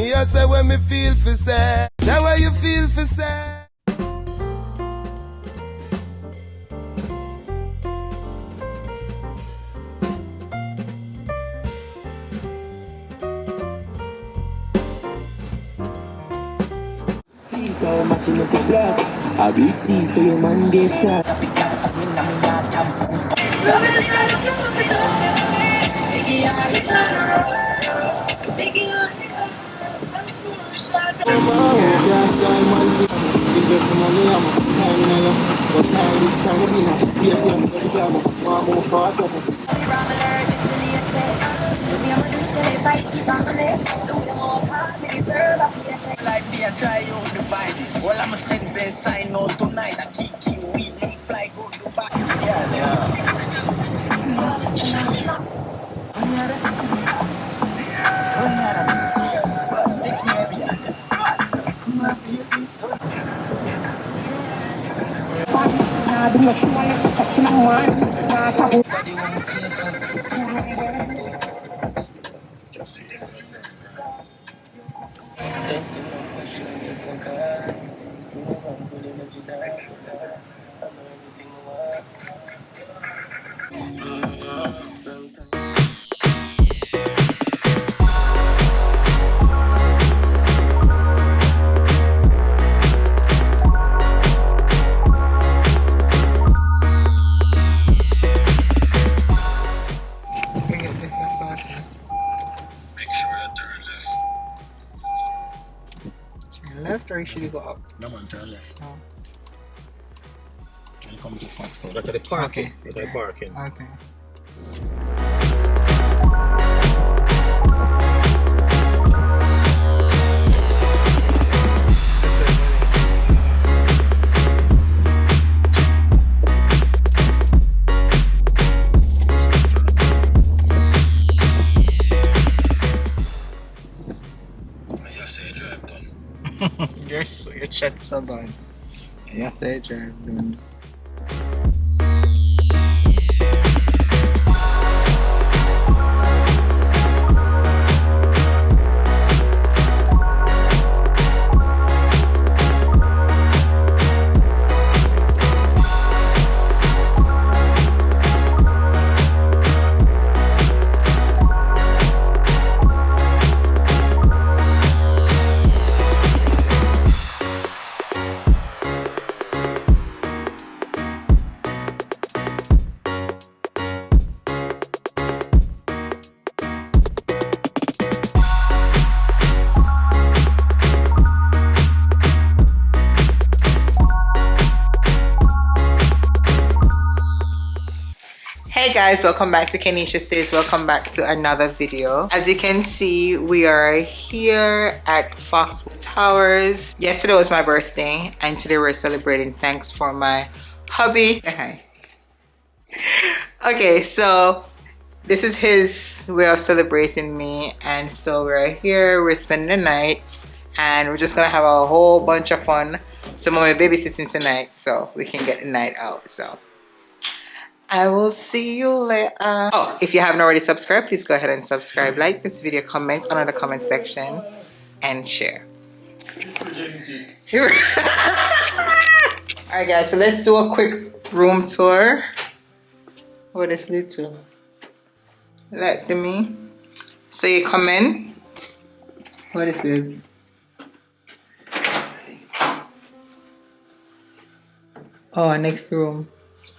Me I say when me feel for say. Say what you feel for say. Machine up the block. A big thief so your man get shot. Invest money, I'm time in a lot. But time is time in a be a fiesta slammer. One more for a double. Like they try out devices. All I'm sense they sign out tonight. I keep weed and fly go Dubai. Yeah. Next me every just see it. Left or should you go up? No man, turn left. Oh. And come to the front store. That's the parking. Okay. That's the parking. Okay. Your chat's so bad. Yes, I drive done. Hey guys, welcome back to KeneishaSays. Welcome back to another video. As you can see, we are here at Foxwood Towers. Yesterday was my birthday and today we're celebrating thanks for my hubby. Hi. Okay, so this is his way of celebrating me, and so we're here, we're spending the night and we're just gonna have a whole bunch of fun. So mommy babysitting tonight so we can get the night out. So I will see you later. Oh, if you haven't already subscribed, please go ahead and subscribe. Like this video, comment under the comment section, and share. Alright guys, so let's do a quick room tour. What is it to? Like to me. So you come in. What is this? Oh, next room.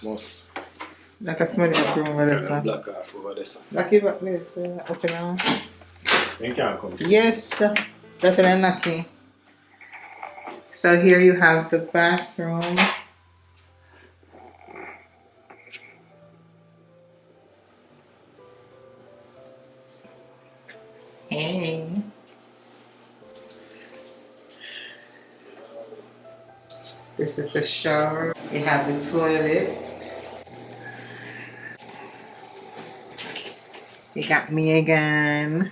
Most. Like a small room over there. Black off over there. Lucky back there, so open now. You can't come. Yes, that's an lucky. So here you have the bathroom. Hey. This is the shower. You have the toilet. You got me again.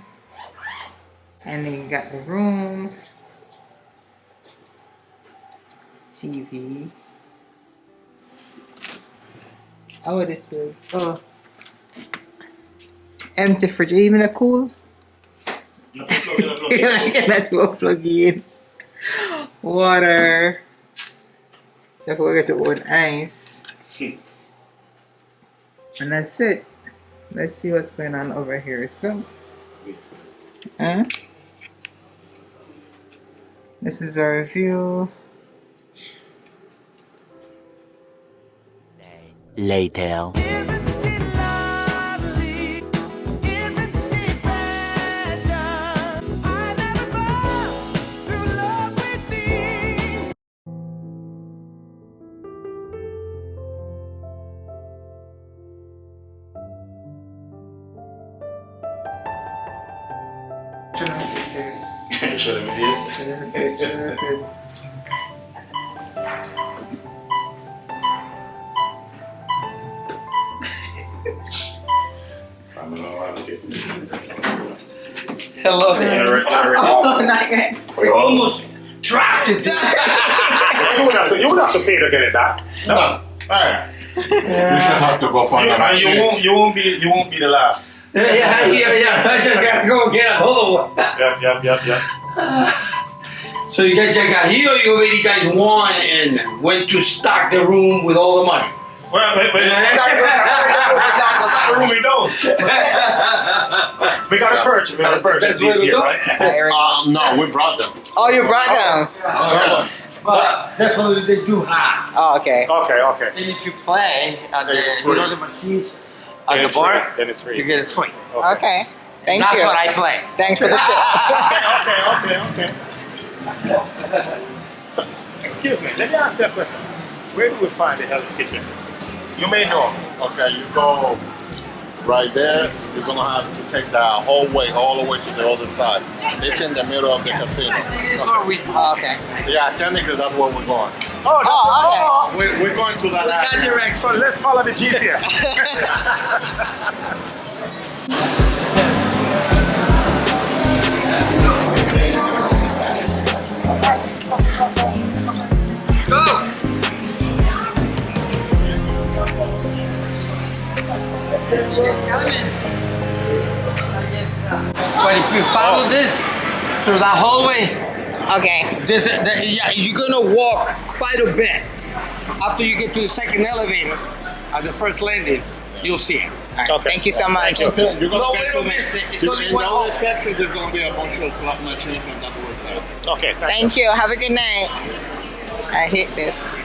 And then you got the room. TV. Oh, this is. Oh. Empty fridge. Even a cool? I cannot do a plug-in. Water. I forget to own ice. And that's it. Let's see what's going on over here. So, this is our view. Later. Show them this. Hello there. Oh, not yet. You almost dropped it. You would have to pay to get it back. No. Alright. You should have to go find a machine. You won't be the last. Yeah, I just gotta go get another one. Yep. So you guys just got here, or you already guys won and went to stock the room with all the money? Well, stock the room in those. We got a purchase. We got a purchase this year, right? No, we brought them. Oh, you brought them. But definitely they do have. Oh, okay. Okay. And if you play at the machines at the bar, Then it's free. you get it free. Okay. Thank That's you. what I play. Thanks for the tip. Okay. So, excuse me, let me ask you a question. Where do we find the Hell's Kitchen? You may know. Okay, you go right there. You're gonna have to take the hallway all the way to the other side. It's in the middle of the casino. Oh, okay. Yeah, technically that's where we're going. Oh, We're going to that That area. direction. So let's follow the GPS. Go! But if you follow this through that hallway, okay. you're gonna walk quite a bit. After you get to the second elevator, at the first landing, you'll see it. All right. Thank you so much. You're gonna No get way to to miss it. It's in only the one other hall. section, there's gonna be a bunch of slot machines and that works out. Okay. Thank you. Have a good night. I hate this.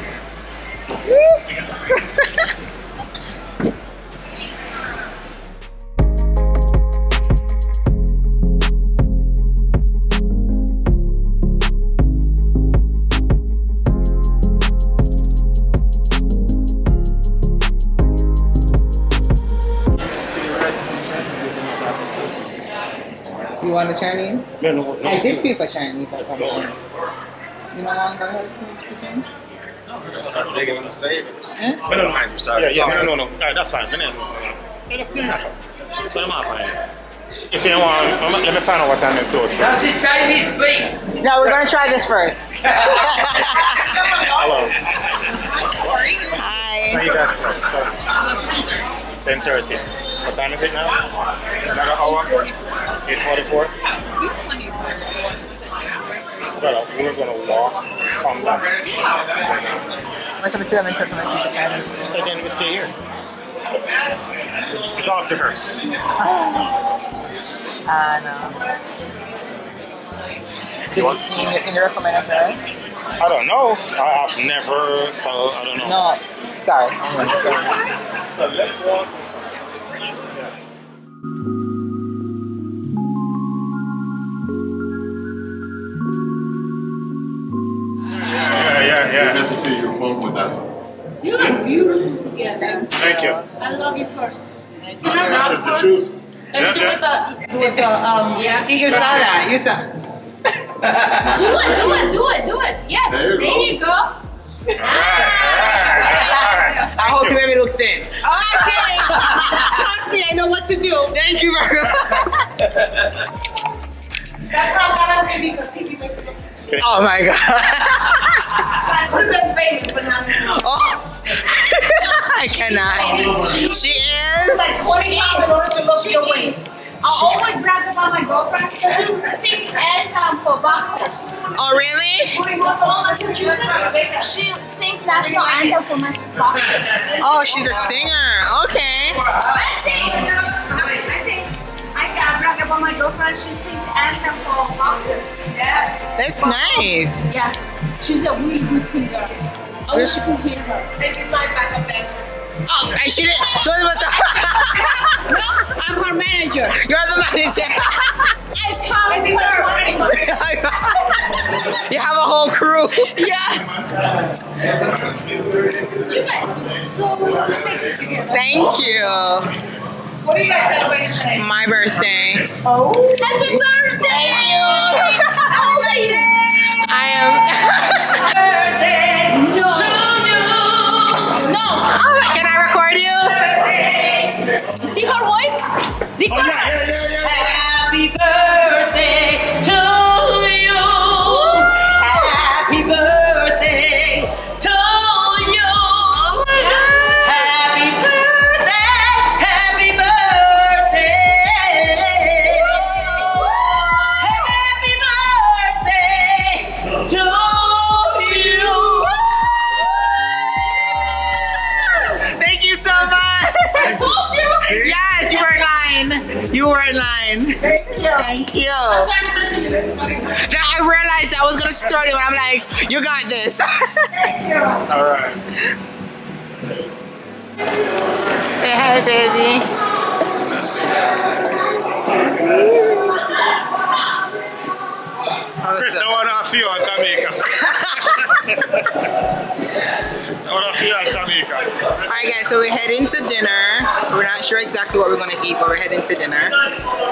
You want a Chinese? No. I did feel for Chinese at some go. point. You know what I'm Kitchen? Start digging in the savings. Eh? No. No. That's fine. No. That's what I'm finding. If you want, let me find out what time it closes. That's the Chinese place. No, we're gonna try this first. Hello. Hi. How you guys close? 10:30. What time is it now? It's another hour. 8:44. Well, we're gonna walk, come back. What's up to them and tell them I speak Chinese? So then we stay here. It's all up to her. No. Can you recommend us there? I don't know. I have never, so I don't know. No. Sorry. So let's walk. You get to see your phone with that. You look beautiful together. Thank you. I love your purse. Should the shoes? Let me do with the yeah. You saw that. You saw. Do it. Yes, There you go. go. I hope you made me look thin. Okay. Trust me, I know what to do. Thank you very much. That's how I got on TV because TV makes it look. Oh my god. I could have been famous, but not anymore. Oh. I cannot. She is. Like 20 pounds in order to look your waist. I always brag about my girlfriend. She sings anthem for boxers. Oh, really? All Massachusetts, she sings national anthem for boxers. Oh, she's a singer. Okay. I say I brag about my girlfriend. She sings anthem for boxers. That's nice. Yes, she's a really good singer. I wish you could hear her. This is my backup dancer. Oh, and she didn't. So it was. No, I'm her manager. You're the manager. I come with her. You have a whole crew. Yes. You guys look so sexy together. Thank you. What are you guys celebrating today? My birthday. Oh. Happy birthday! Thank you. How old are you? I am. Birthday No. to you. No. Can I record you? You see her voice? Record her. Happy birthday to you. Happy birthday to you. Oh my God. Happy birthday. Happy birthday. Happy birthday to you. Thank you so much. I told you. Yes, you were in line. You were in line. Thank you. Then I realized I was gonna start it, but I'm like, you got this. All right. Say hi, baby. Chris, I want to feel on Jamaica. I want to feel on Jamaica. Alright guys, so we're heading to dinner. We're not sure exactly what we're gonna eat, but we're heading to dinner.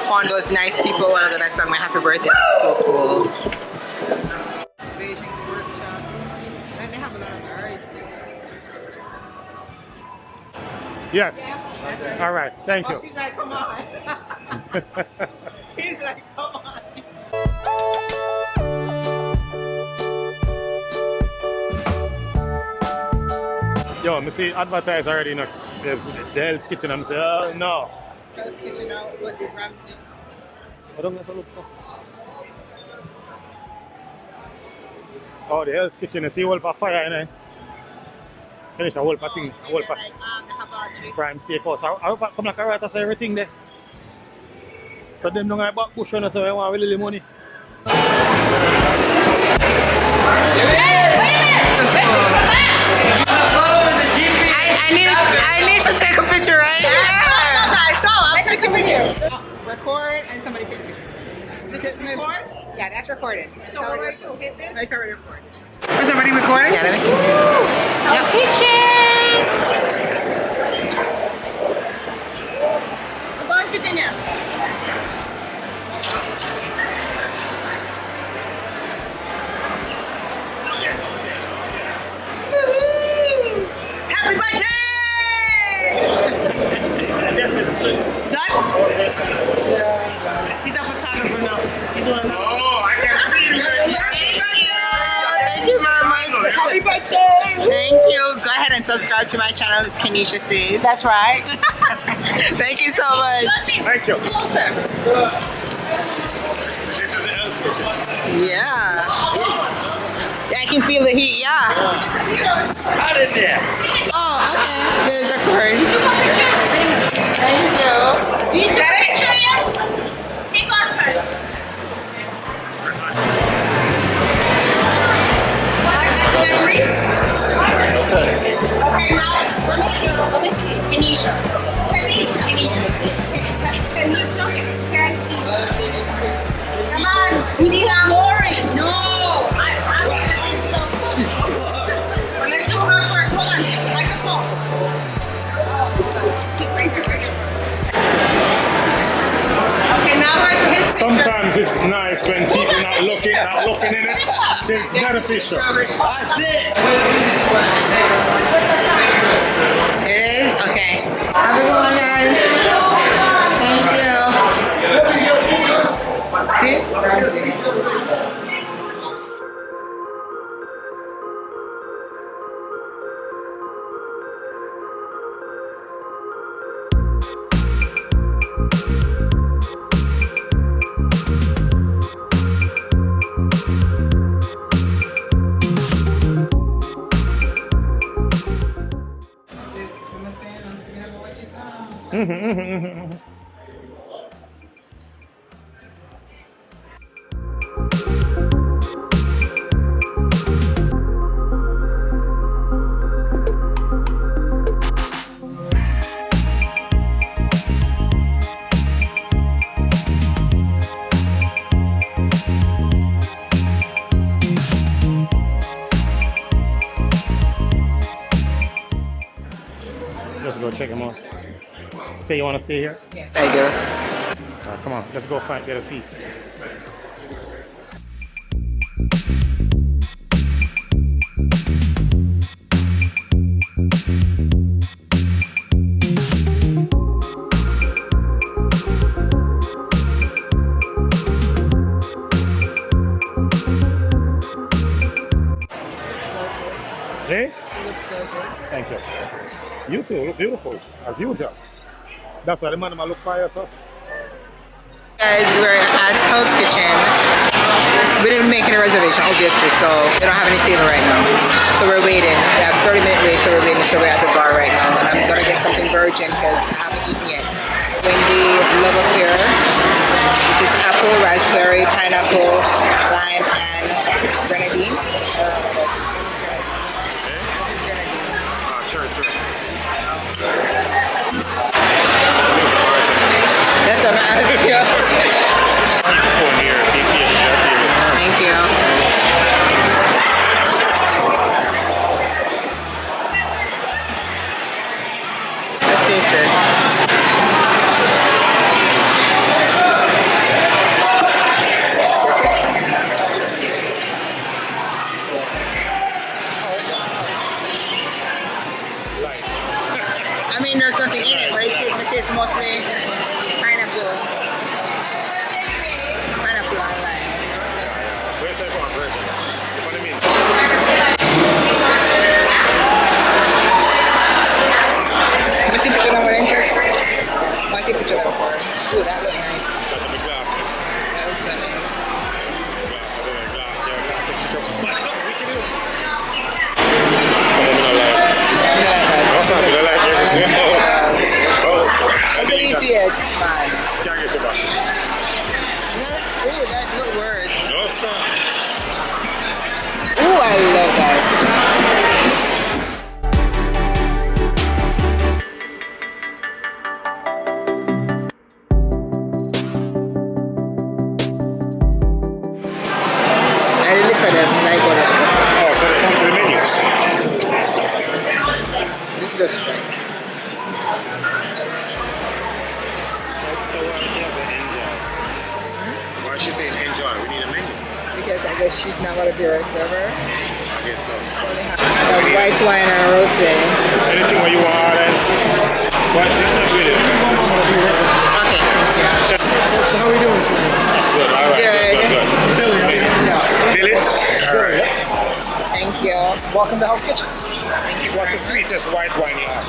Found those nice people when I sang my happy birthday. That's so cool. Beijing workshop. And they have a lot of arts. Yes. All right. Thank you. He's like, come on. He's like, come on. Yo, I see advertise already, you know, the Hell's Kitchen. I'm saying, oh, no. Hell's Kitchen out, what the Ramsey. I don't know how look so. Oh, the Hell's Kitchen. You see, whole pa fire, you know. Finish a whole pa thing. A whole pa Like, the hibachi. prime steakhouse. I come like a right as everything there. So them don't have back push on us, so I want really money. I need to take a picture right here. Let's take a picture. Record and somebody take a picture. This is record? Yeah, that's recorded. So what do I do? Hit this? It's already recorded. Is already recorded? Yeah, let me see. Yep. Picture. We're going to dinner. Happy birthday! This is good. Done? He's a photographer now. He's doing another. Oh, I can see you. Thank you very much. Happy birthday! Thank you. Go ahead and subscribe to my channel. It's KeneishaSays. That's right. Thank you so much. Thank you. Closer. This is the Hell's Kitchen. Yeah. I can feel the heat, yeah. It's hot in there. Oh, okay. There's a cord. Thank you. You got a picture yet? He got first. Okay, now let me see. Keneisha. Keneisha. Come on, we need glory. No, I'm so. Let's do her first. Hold on, microphone. Keep right here. Okay, now right for his picture. Sometimes it's nice when people not looking in it. It's not a picture. That's it. It is? Okay. Have a good one, guys. Thank you. See? Let's go check him out. Say you want to stay here? I do. Come on, let's go get a seat. Hey? You look so good. Thank you. You too look beautiful, as usual. That's why the man look for you, sir. Guys, we're at Hell's Kitchen. We didn't make any reservation, obviously, so they don't have any table right now. So we're waiting. We have 30-minute wait, so we're waiting. So we're at the bar right now. And I'm gonna get something virgin because I haven't eaten yet. Wendy Love Affair, which is apple, raspberry, pineapple, lime, and grenadine. Sure, sir. That's what I'm asking you. Thank you. Let's taste this. I mean, there's nothing in it, but it's mostly pineapple. Pineapple and lime. Where's that from, virgin? What do you mean? Let me see picture of one enter. Let me see picture of one. Ooh, that looks nice. Got the big glass. That looks so nice. Glass, yeah, glass. Take a picture. I like everything. I can eat it, man. Can't get to back. Ooh, that looks worse. No, sir. Ooh, I love that. I really look at them like what it is. Oh, so it comes to the menu. This is just strange. So he has an enjoy. Why is she saying enjoy? We need a menu. Because I guess she's not going to be our server. I guess so. Only have the white wine and rosé. Anything what you want, then. What's it? Not really. Okay, thank you. So how are we doing tonight? That's good. All right. Good. Billy? All right. Thank you. Welcome to Hell's Kitchen. Thank you. What's the sweetest white wine you have?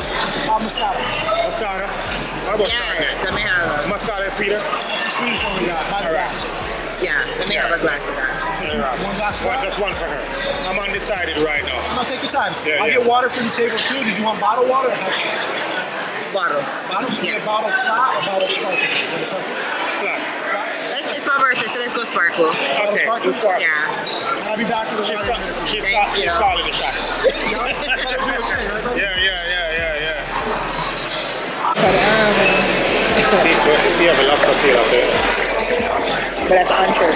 Moscato. Moscato? How about Yes, let me have Moscato is sweeter? Sweetest one we got. By the glass. Yeah, let me have a glass of that. One glass of that? Just one for her. I'm undecided right now. No, take your time. Yeah, I'll yeah. get water for the table too. Did you want bottled water? Bottle. Bottle? So you Yeah. get bottle flat or bottle sparkling? Flat. It's my birthday, so let's go sparkle. Okay, sparkle? do sparkle. Yeah. I'll be back with the She's, water. she's Thank you. calling the shots. Yeah. But See, you have a lobster tail up there. but that's entree.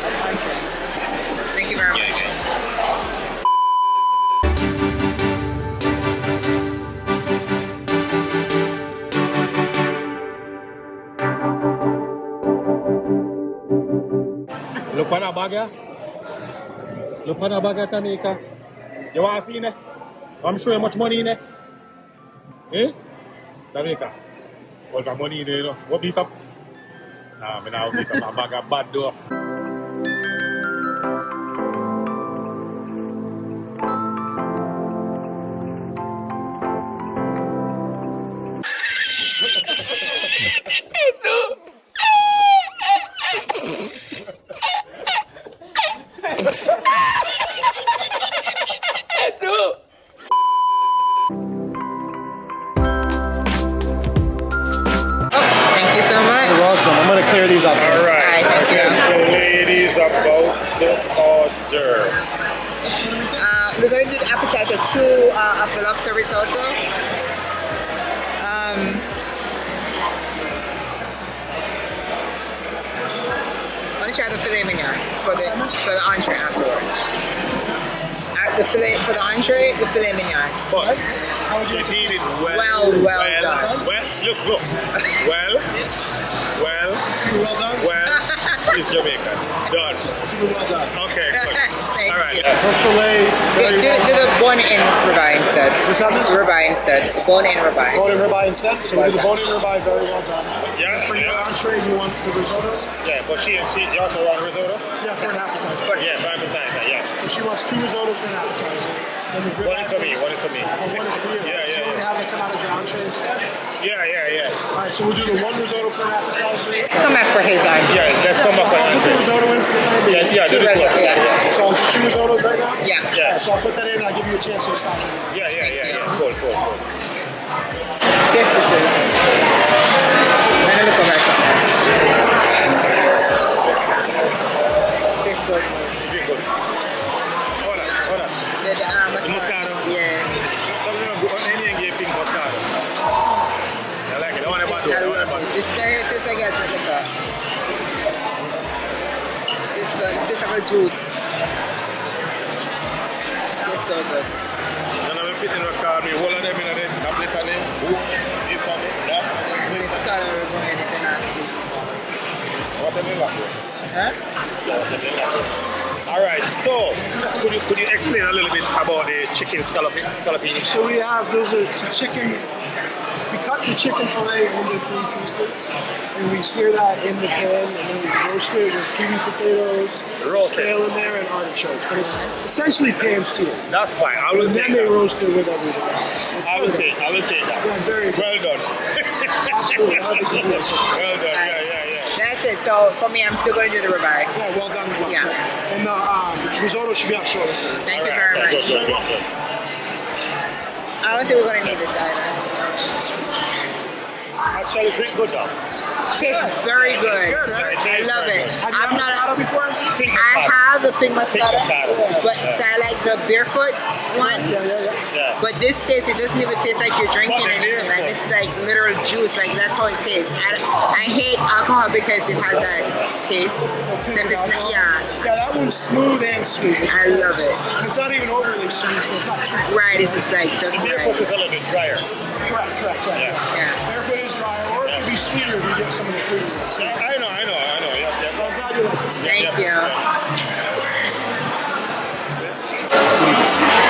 That's entree. Thank you very much. Look on a bagger. Look on a bagger, Tanika. You want to see it? I'm sure you much money in it. Eh? Tanika. What got money in there, you know? What beat up? Nah, I'm not beat up. My bagger bad though. clear these up. All right. Alright, thank I guess you. the ladies about to order. We're gonna do the appetizer 2 of the lobster risotto. I'm gonna try the filet mignon for the entree afterwards. The filet for the entree, the filet mignon. But she did it Well done. Well, look. Well, she's Jamaican. Done. Super well done. Okay, good. Thank All right. you. Her filet, Do the bone-in ribeye instead. What's that, miss? Ribeye instead. Bone-in ribeye. bone-in ribeye instead. So we do the bone-in ribeye, very well done. Yeah, For your yeah. entree, you want the risotto? Yeah, but she also want risotto? Yeah, for an appetizer. Yeah, for appetizer, yeah. So she wants 2 risottos for an appetizer. And the What is for me? What is for me? And one is for you. Yeah, So yeah, we yeah. have that come out as your entree instead. Yeah. All right, so we'll do the 1 risotto for an appetizer. Let's come back for his entree. Yeah, let's come So up with I'll put the an risotto in for the time being. Yeah, do the risotto, two. yeah. So I'll do 2 risottos right now? Yeah. Yeah. So I'll put that in and I'll give you a chance to decide. Yeah. Cool. Taste this is. I'm gonna look over something. Taste good. Is it good? Hold on. The Moscato? Yeah. Something on any and give pink moscato. I like it. I want to buy I love it. This tastes like a chocolate. It tastes like a juice. It's so good. And I'm putting a car, me hold on them in a tablet on them, food, this and that. It's kind of going anything nasty. What have you got? Huh? All right, so could you explain a little bit about the chicken scallopini? So we have, it's a chicken, we cut the chicken fillet into 3 pieces, and we sear that in the pan, and then we roast it with kiwi potatoes, Roast it. kale in there, and artichokes. But it's essentially pan seared. That's fine. I will And take then they that. roast it with everything else. It's I will good. take that. Yeah, it's very good. Well done. Absolutely. I think it's good. Well done. Yeah. That's it. So for me, I'm still going to do the ribeye. Yeah, well done as well. Yeah. And the risotto should be out shortly. Thank you All very right, much. good. I don't think we're going to need this either. Actually, drink good though. Tastes very good. good, right? I love it. Have you had moscato before? I have the pink moscato, Moscato. but I like the barefoot one. Yeah. Yeah. But this taste, it doesn't even taste like you're drinking But the anything. Like barefoot. this is like literal juice. Like that's how it tastes. I hate alcohol because it has that taste. Tinted If it's not- alcohol. yeah, Yeah, that one's smooth and sweet. I love it. And it's not even overly sweet, so it's not too Right, it's just like just The beer right. is a little bit drier. correct. Yeah. Yeah. Barefoot is drier, or it could be sweeter if you get some of the fruit. I know. Yeah. I'm glad you like it. Thank you.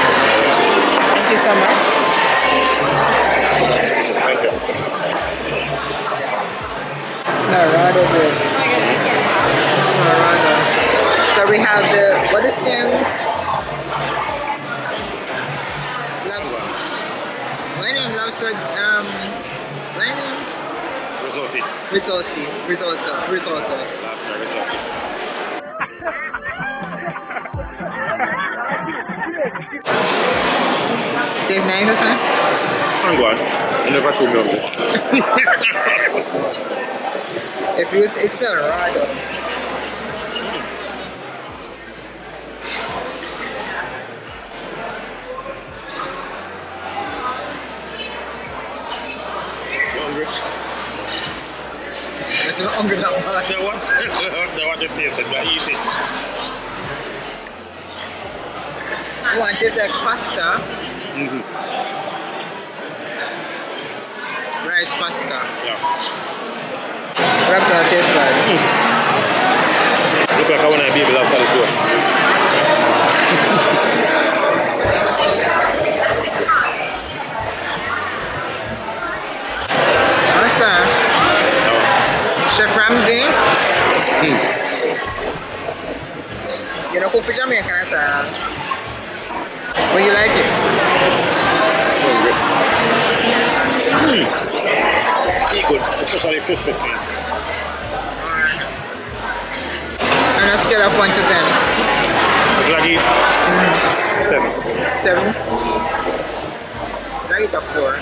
Thank you so much. Thank you. Smell rather good. Smell rather. So we have the, what is them? Lobster. What name? Lobster, what name? Risotto. Lobster risotto. Tastes nice or something? I'm going. I never told me of If you, it smells raw though. hungry. It's not hungry that much. They want to taste it, but eat it. I want this like pasta. Rice pasta. Yeah. Perhaps not taste bad. Look like I want to be able to outside the store. What's that? Chef Ramsay? You know, cook for Jamaican, that's well, you like it? Eat good, especially crispy cream. Alright. On a scale of 1 to 10. Would you like to eat? 7. 7? I eat a 4.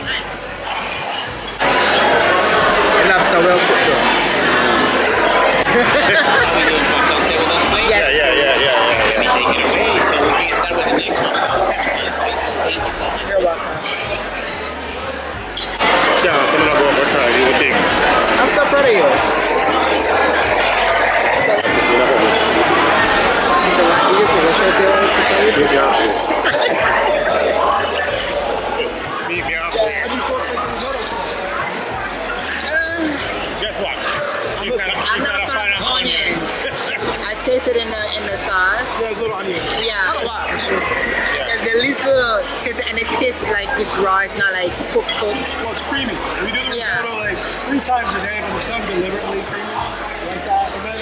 The lobster well cooked though. doing functional tip with those plates? Yes. Let me take it away so we can start with the next one. Thank you so much. You're welcome. Yeah, some of them go for try new things. I'm so proud of you. You take a shot here. Beef me up. How do you folks like the risotto tonight? Guess what? I'm not a fan of onions. I tasted in the sauce. Yeah, there's a little onion. Yeah. Not a lot, for sure. And the least little, and it tastes like it's raw. It's not like cooked. Well, it's creamy. We do the Yeah. risotto like 3 times a day, but it's done deliberately creamy like that. And then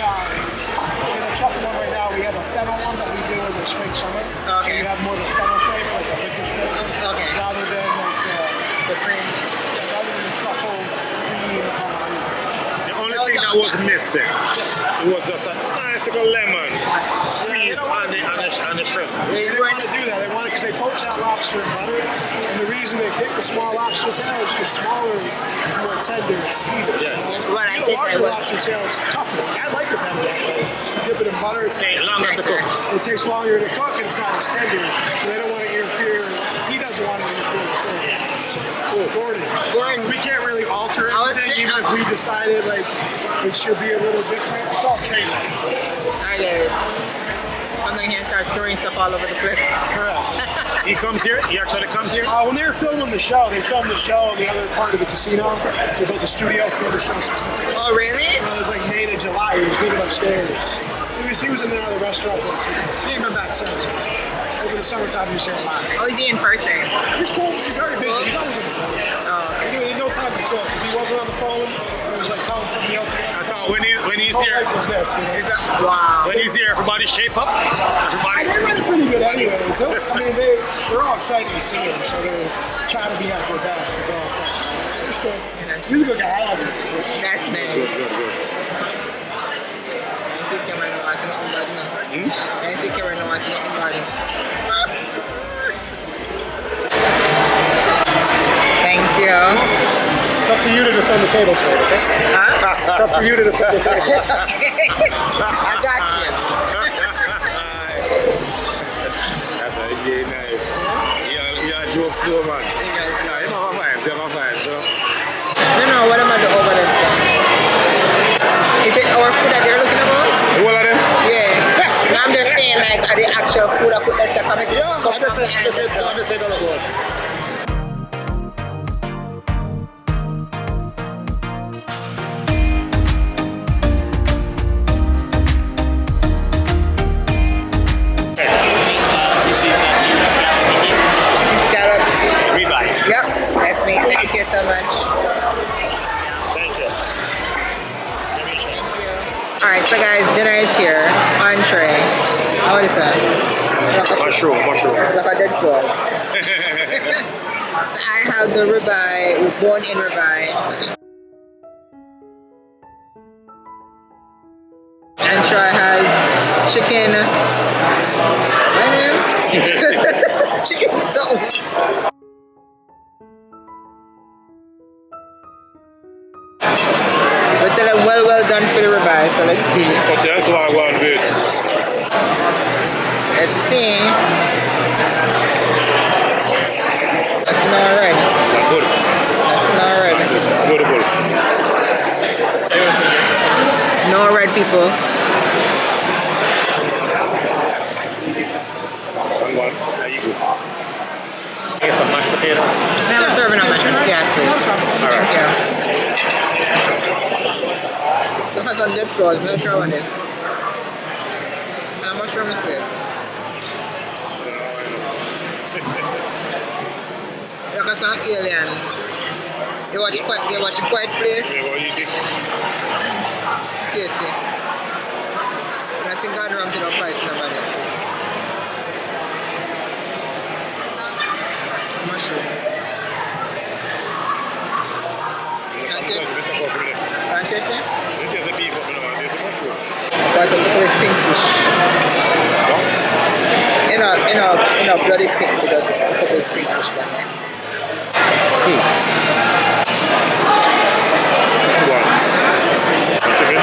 for the truffle one right now, we have a fennel one that we do in the spring summer. So Okay. you have more of the fennel flavor, like a liquid flavor, Okay. rather than like The cream. rather than the truffle creamy onion. The only thing that was missing, it was just a nice little lemon squeeze on the shrimp. They didn't want to do that. They wanted because they poach that lobster in butter, and the reason they pick the small lobster tail is because smaller is more tender and sweeter. Yeah. What I The taste larger like lobster tail is tougher. I like it better that way. You dip it in butter, it's Take longer to cook. it takes longer to cook, and it's not as tender, so they don't want to interfere. He doesn't want to interfere with it. So, Gordon, we can't really alter I was anything, saying- even if we decided like it should be a little different. It's all trademark. I get it. I'm going here and start throwing stuff all over the place. Correct. He comes here. He actually comes here. When they were filming the show, they filmed the show in the other part of the casino. They built the studio for the show specifically. Oh, really? It was like May to July. He was living upstairs. He was in another restaurant for 2 months. He ain't been back since. Over the summertime, he was here a lot. Oh, is he in person? He's cool. He's very busy. He's always on the phone. Oh, okay. He had no time to cook. If he wasn't on the phone, he was like telling somebody else. I thought when he's His whole here, life was this. You know? Wow. when he's here, everybody shape up. I Everybody. they run it pretty good anyways. I mean, they're all excited to see him, so they try to be at their best. It was cool. He was a good guy. I love him. That's nice. Good, good, good. I see Cameron watching it on body now. I see Cameron watching it on body. Thank you. It's up to you to defend the table for it, okay? Huh? It's up for you to defend the table. I got you. That's a yeah, nice. Yeah, jokes too, man. Yeah, you have a vibes, so. No, what am I doing over this thing? Is it our food that you're looking about? All of them? Yeah. No, I'm just saying, like, are the actual food I put that's coming Yeah, I from just the said all ancestors? about. Chicken scallop. Ribeye. Yep, that's me. Thank you so much. Thank you. Alright, so guys, dinner is here. Entree. What is that? Mushroom. Like a dead frog. So I have the ribeye, bone-in ribeye. And Troy has chicken. My name? Chicken soul. But tell them well done for the ribeye, so let's see. Okay, that's what I want to do. Let's see. That's not red. Good. That's not red. Beautiful. No red, people. One. There you go. Get some mashed potatoes. Can I have a serving of mushroom? Yes, please. Thank you. Look at some dead frogs. I'm not sure what this. And a mushroom is good. Like a some alien. You watch Quiet Place? Yeah, what you think? Tasty. And I think God rams it up price number there. Mushroom. Can't taste it? Can't taste it? There's a beef up in there's a mushroom. But a little bit pinkish. In a bloody pink, because a couple of pinkish down there. One. Chicken.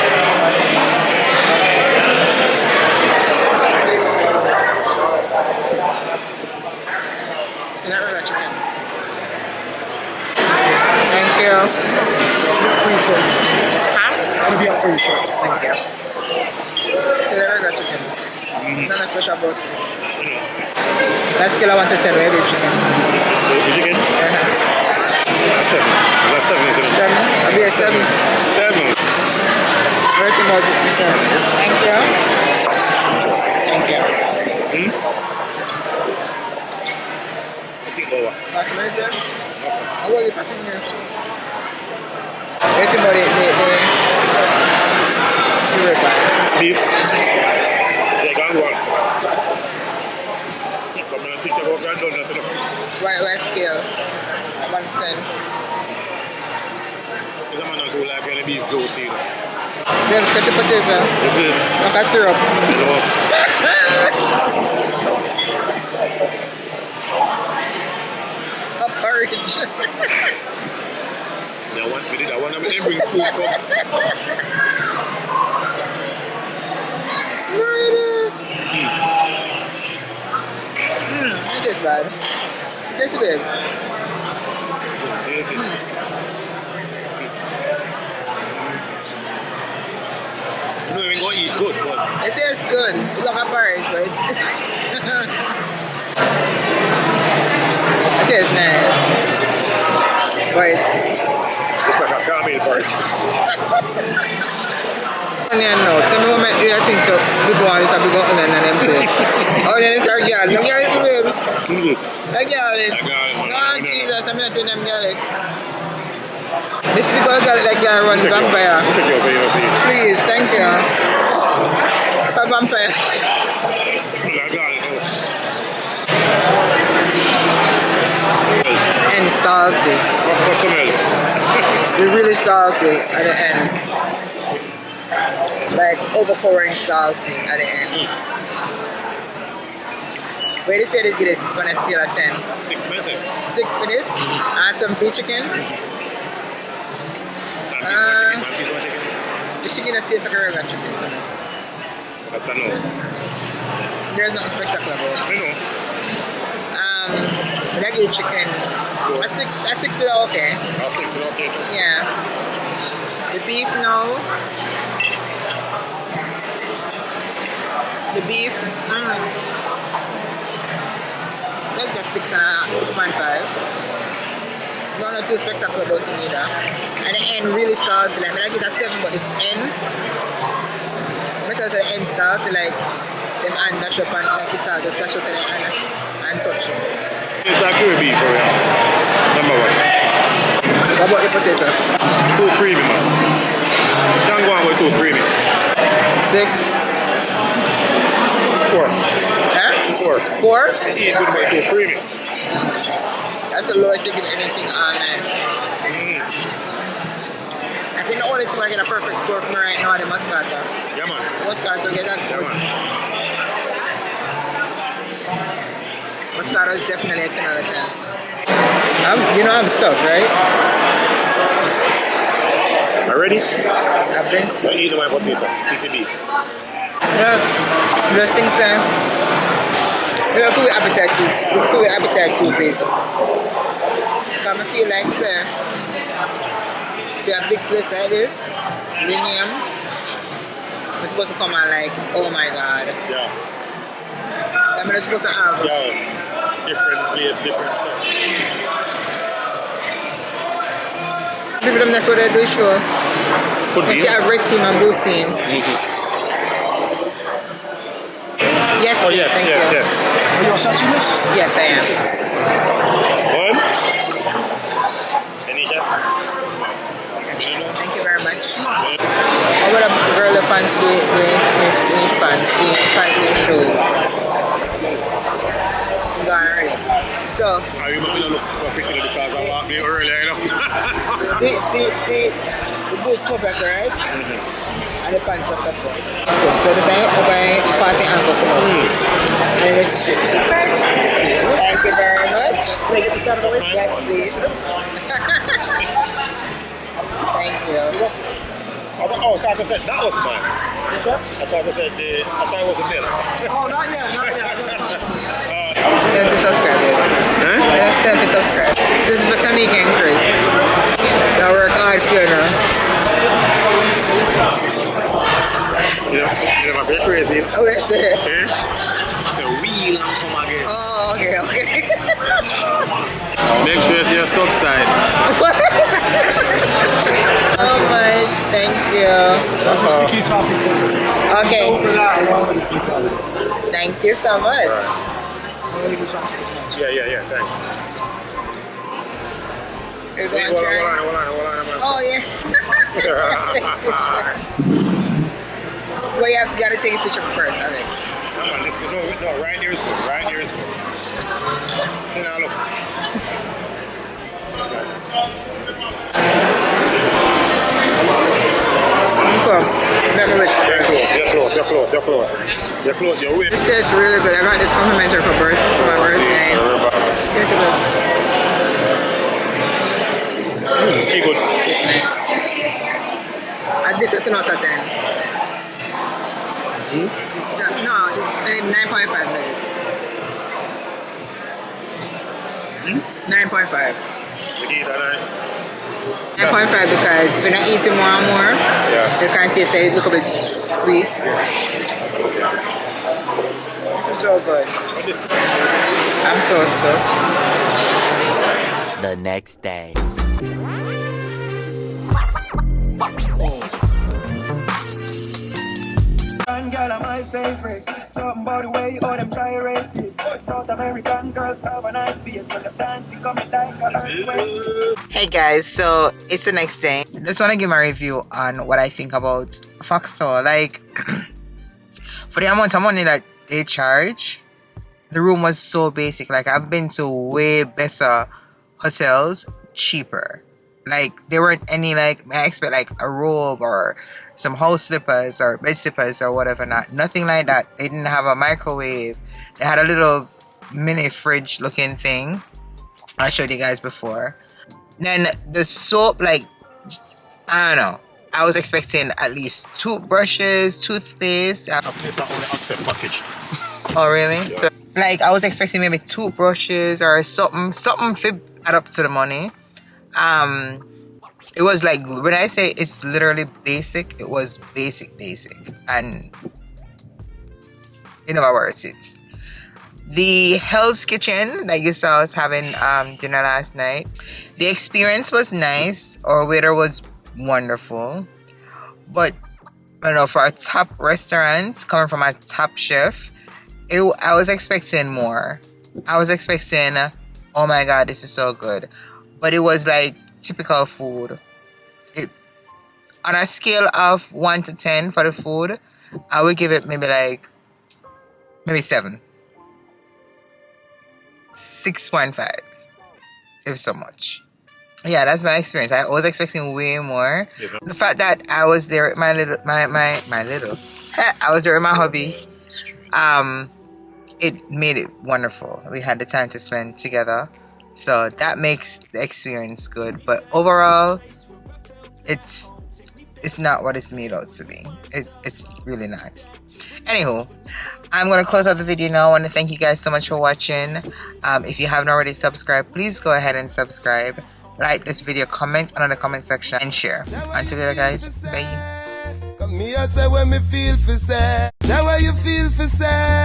you. It's a regular chicken. Nothing special about it. That scale of 1 to 10, where you do chicken? The chicken? Uh-huh. 7. Is that 7? Is it? 7? I'll be a 7. 7. Very good. Thank you. Thank you. I think over. How many is there? Awesome. I will leave a few minutes. Waiting about the Beef. Yeah, gone once. But I'm think about that done nothing. Why scale? 1 to 10. Because I'm not going to like any beef juicy. Then cut your potato. This is Like a syrup. A porridge. I want them every spoon cup. Not just bad. Tasty babe. Tasty. You know, we're going to eat good, but It tastes good. It's like a porridge, but it tastes nice. But it's like a caramel porridge. onion now. Tell me what make you think so. People want it a big onion and them play. Onion is our girl. No girl is baby. A girl is. No, Jesus, I'm not doing them garlic. This big old garlic like you run vampire. Please, thank you. For vampire. And salty. It's really salty at the end. Like overpowering salty at the end. Where they say they get it on a scale of 10? 6 minutes. 6 for this? And some free chicken? The chicken that tastes like a regular chicken to me. That's a no. There's nothing spectacular about it. I know. But I get chicken. A 6 is okay. I'll 6 it okay. Yeah. The beef now. The beef, like the 6.5. Not too spectacular about it either. And the end really salty. Like, I get a 7, but it's end. Because the end salty, like them hand dash up and like it's salt just dash up and touch it. It's like pure beef for real. Number 1. What about the potato? Too creamy, man. Can't go on with too creamy. 6. 4. Huh? 4? 4? Eat good but too creamy. That's the lowest you give anything on it. I think the only thing I get a perfect score from right now is the Moscato. Yeah, man. Moscato get that Yeah, good. man. Moscato is definitely a 10 out of 10. I'm stuffed, right? Are you ready? I've been stuffed. I'll eat my potato. Eat the beef. Yeah, those things, you have food appetite too big. Because I feel like, sir, if you have a big place like this, Linium, we're supposed to come and like, oh my god. Yeah. I'm not supposed to have. Yeah. Different place, different stuff. People them that's what they do, sure. Could be. You see a red team and blue team. Yes, Oh, please, yes, thank yes, you. yes. Are you all set to this? Yes, I am. One. Keneisha. Thank you very much. How about a girl that pants finish pants shoes? Gone already. So, I remember look particularly because I walked there earlier, you know. see, the boot covers, right? And the pants are stuff. So the time over passing ankle come out. And the shoe. Thank you very much. Can I get this out of the way? Yes, please. Thank you. I thought I said that was mine. What's up? I thought it was a bill. Oh, not yet. That's not. Tell them to subscribe, baby. Tell them to subscribe. This is for Tamika and Chris. Y'all work hard for you now. You're crazy. Oh, yes, sir. So wheel and come again. Oh, okay, okay. Make sure you see your south side. So much, thank you. That's just the key toffee pudding. Okay, Go for that along with the key products. thank you so much. Yeah, thanks. Is Hey, one hold try? on. Oh, yeah. Well, you gotta take a picture first, I think. Come on, let's go. No, right here is good. Right here is good. See now, look. Okay. Let me wait. You're close. You're way. This tastes really good. I got this complimentary for my birthday. Tastes good. Keep good. At this, it's not a 10. So, no, it's 9.5 minutes. 9.5. 9.5 because when I eat it more and more, you can taste it. Look a bit sweet. It's so good. I'm so stuffed. The next day. Girl are my favorite. Something about the way all them gyrated. South American girls have a nice beat. So the dancing coming like a earthquake. Hey guys, so it's the next day. Just want to give my review on what I think about Foxtel. Like, for the amount of money that they charge, the room was so basic. Like, I've been to way better hotels, cheaper. Like, there weren't any, like, I expect, like, a robe or some house slippers or bed slippers or whatever. Nothing like that. They didn't have a microwave. They had a little mini fridge looking thing. I showed you guys before. Then the soap, like, I don't know. I was expecting at least toothbrushes, toothpaste. It's only accept package. Oh, really? Yeah. So, like, I was expecting maybe toothbrushes or something to add up to the money. It was like, when I say it's literally basic, it was basic, and you know what words it's. The Hell's Kitchen that you saw us having dinner last night, the experience was nice. Our waiter was wonderful, but you know, for a top restaurant coming from a top chef, I was expecting more. I was expecting, oh my god, this is so good. But it was like typical food. On a scale of 1 to 10 for the food, I would give it maybe 7. 6.5, if so much. Yeah, that's my experience. I was expecting way more. Yeah. The fact that I was there with my little I was there with my hubby. It made it wonderful. We had the time to spend together. So that makes the experience good, but overall, it's not what it's made out to be. It's really not. Anywho, I'm gonna close out the video now. I want to thank you guys so much for watching. If you haven't already subscribed, please go ahead and subscribe. Like this video, comment on the comment section, and share. Until later, guys. Bye. Come here, say when me feel for sad. Say what you feel for sad.